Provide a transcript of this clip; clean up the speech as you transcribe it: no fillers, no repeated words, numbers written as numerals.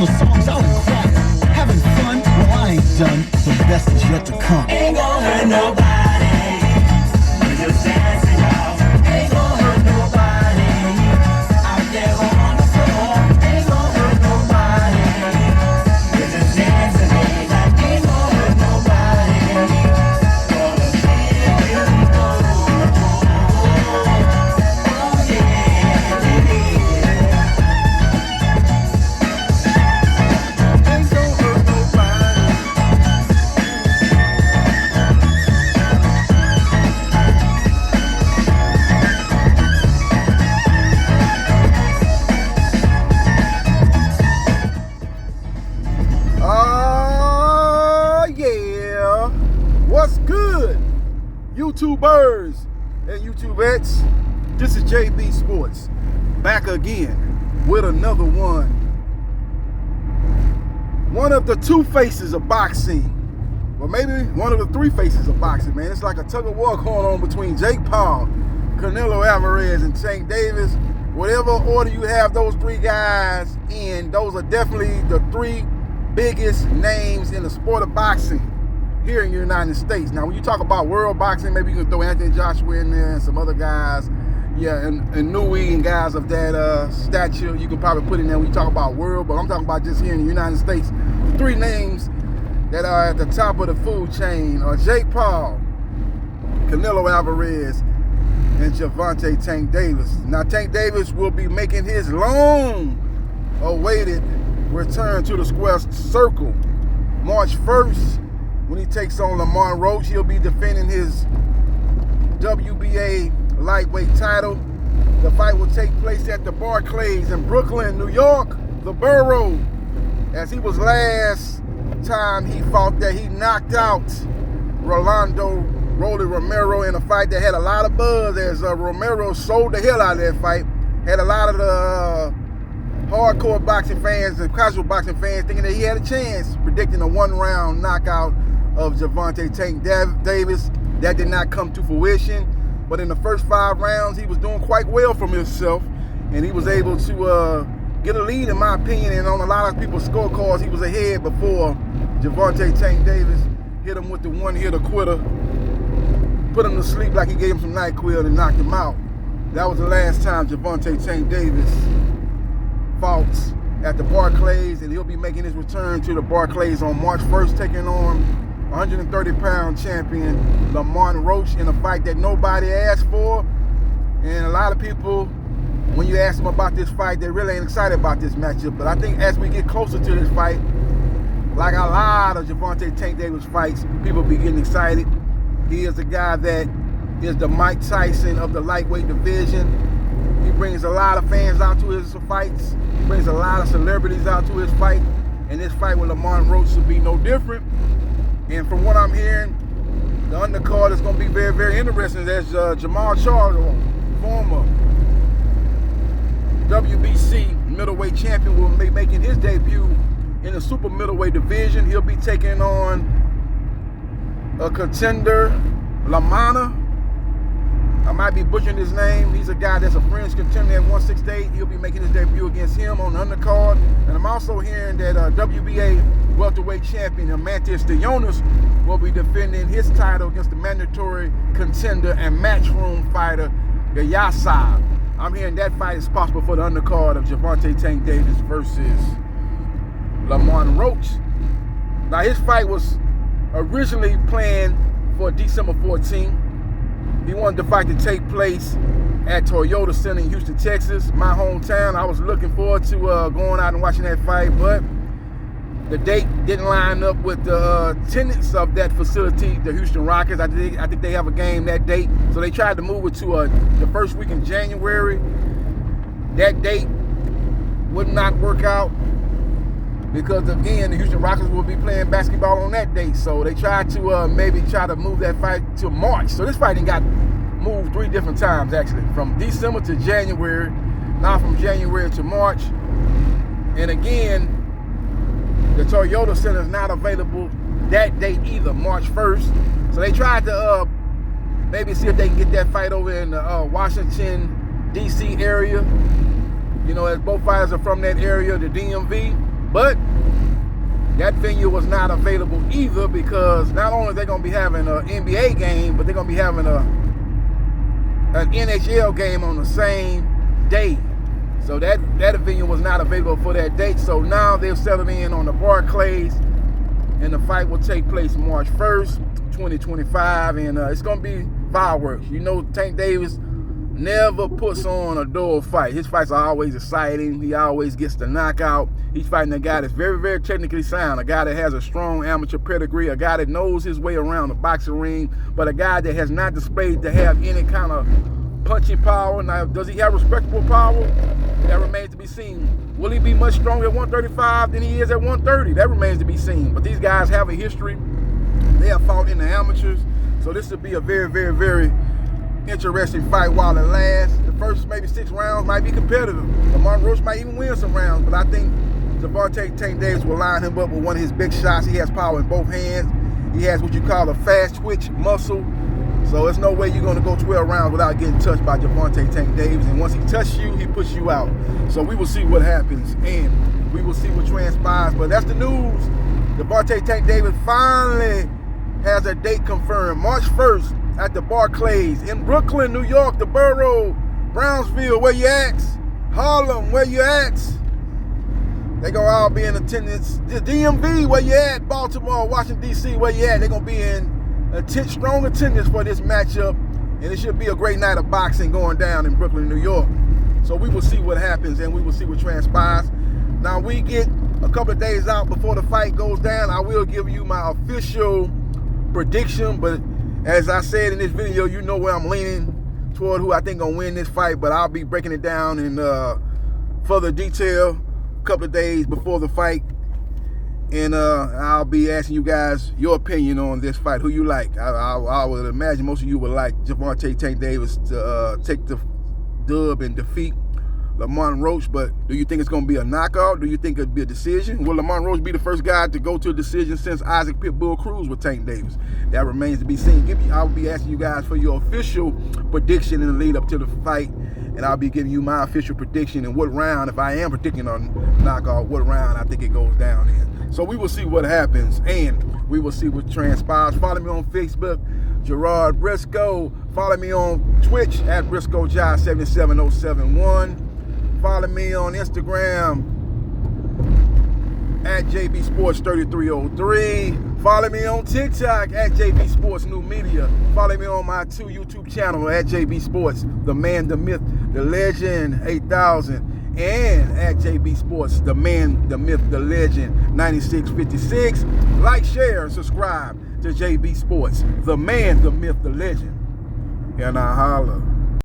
popular songs out in quiet. Having fun? Well, I ain't done. The best is yet to come. Ain't gonna hurt nobody. We're just dancing, y'all. Ain't gonna hurt nobody. Out there on the floor. Ain't gonna hurt nobody. We're just dancing, baby. Ain't gonna hurt nobody. Gonna feel you know. Oh yeah, baby. Ain't gonna hurt nobody. Oh, yeah. What's good, YouTubers and YouTubettes? This is JB Sports, back again with another one. One of the two faces of boxing. Or maybe one of the three faces of boxing, man. It's like a tug of war going on between Jake Paul, Canelo Alvarez, and Tank Davis. Whatever order you have those three guys in, those are definitely the three biggest names in the sport of boxing here in the United States. Now, when you talk about world boxing, maybe you can throw Anthony Joshua in there and some other guys, and Nui and guys of that stature. You can probably put in there when you talk about world, but I'm talking about just here in the United States. The three names that are at the top of the food chain are Jake Paul, Canelo Alvarez, and Gervonta Tank Davis. Now, Tank Davis will be making his long-awaited return to the square circle March 1st when he takes on Lamont Roach. He'll be defending his WBA lightweight title. The fight will take place at the Barclays in Brooklyn, New York, the borough. As he was last time he fought there, he knocked out Rolly Romero in a fight that had a lot of buzz, as Romero sold the hell out of that fight. Had a lot of the hardcore boxing fans and casual boxing fans thinking that he had a chance, predicting a one-round knockout of Gervonta Tank Davis. That did not come to fruition, but in the first 5 rounds, he was doing quite well for himself, and he was able to get a lead, in my opinion, and on a lot of people's scorecards, he was ahead before Gervonta Tank Davis hit him with the one-hitter quitter, put him to sleep like he gave him some NyQuil and knocked him out. That was the last time Gervonta Tank Davis fought at the Barclays, and he'll be making his return to the Barclays on March 1st, taking on 130-pound champion Lamont Roach in a fight that nobody asked for. And a lot of people, when you ask them about this fight, they really ain't excited about this matchup. But I think as we get closer to this fight, like a lot of Gervonta Tank Davis fights, people be getting excited. He is a guy that is the Mike Tyson of the lightweight division. He brings a lot of fans out to his fights. He brings a lot of celebrities out to his fight. And this fight with Lamont Roach should be no different. And from what I'm hearing, the undercard is going to be very, very interesting, as Jamal Charlo, former WBC middleweight champion, will be making his debut in the super middleweight division. He'll be taking on a contender, Lamont. I might be butchering his name. He's a guy that's a fringe contender at 168. He'll be making his debut against him on the undercard. And I'm also hearing that WBA welterweight champion Mantis Stoyanis will be defending his title against the mandatory contender and matchroom fighter Gayasab. I'm hearing that fight is possible for the undercard of Gervonta Tank Davis versus Lamont Roach. Now, his fight was originally planned for December 14th. He wanted the fight to take place at Toyota Center in Houston, Texas, my hometown. I was looking forward to going out and watching that fight, but the date didn't line up with the tenants of that facility, the Houston Rockets. I think they have a game that date, so they tried to move it to the first week in January. That date would not work out because, again, the Houston Rockets will be playing basketball on that date. So they tried to maybe try to move that fight to March. So this fighting got moved 3 different times, actually, from December to January, now from January to March. And again, the Toyota Center is not available that date either, March 1st. So they tried to maybe see if they can get that fight over in the Washington, D.C. area. You know, as both fighters are from that area, the DMV. But that venue was not available either, because not only are they going to be having an NBA game, but they're going to be having an NHL game on the same day. So that venue was not available for that date. So now they're settling in on the Barclays, and the fight will take place March 1st, 2025, and it's going to be fireworks. You know, Tank Davis never puts on a dull fight. His fights are always exciting. He always gets the knockout. He's fighting a guy that's very, very technically sound, a guy that has a strong amateur pedigree, a guy that knows his way around the boxing ring, but a guy that has not displayed to have any kind of punching power. Now, does he have respectable power? That remains to be seen. Will he be much stronger at 135 than he is at 130? That remains to be seen. But these guys have a history. They have fought in the amateurs. So this will be a very, very, very interesting fight while it lasts. The first maybe 6 rounds might be competitive. Lamont Roach might even win some rounds, but I think Gervonta Tank Davis will line him up with one of his big shots. He has power in both hands. He has what you call a fast twitch muscle. So there's no way you're going to go 12 rounds without getting touched by Gervonta Tank Davis. And once he touches you, he puts you out. So we will see what happens, and we will see what transpires. But that's the news. Gervonta Tank Davis finally has a date confirmed. March 1st at the Barclays in Brooklyn, New York, the borough. Brownsville, where you at? Harlem, where you at? They gonna all be in attendance. The DMV, where you at? Baltimore, Washington, D.C., where you at? They're gonna be in strong attendance for this matchup, and it should be a great night of boxing going down in Brooklyn, New York. So we will see what happens, and we will see what transpires. Now, we get a couple of days out before the fight goes down. I will give you my official prediction, but as I said in this video, you know where I'm leaning toward, who I think gonna win this fight, but I'll be breaking it down in further detail a couple of days before the fight. And I'll be asking you guys your opinion on this fight, who you like. I would imagine most of you would like Gervonta Tank Davis to take the dub and defeat Lamont Roach, but do you think it's going to be a knockout? Do you think it'll be a decision? Will Lamont Roach be the first guy to go to a decision since Isaac Pitbull Cruz with Tank Davis? That remains to be seen. I'll be asking you guys for your official prediction in the lead up to the fight, and I'll be giving you my official prediction and what round, if I am predicting on knockout, what round I think it goes down in. So we will see what happens, and we will see what transpires. Follow me on Facebook, Gerard Briscoe. Follow me on Twitch at BriscoeJai77071. Follow me on Instagram at JBSports3303. Follow me on TikTok at JB Sports New Media. Follow me on my 2 YouTube channels at JB Sports, the man, the myth, the legend 8000. And at JB Sports, the man, the myth, the legend 9656. Like, share, and subscribe to JB Sports, the man, the myth, the legend. And I holla.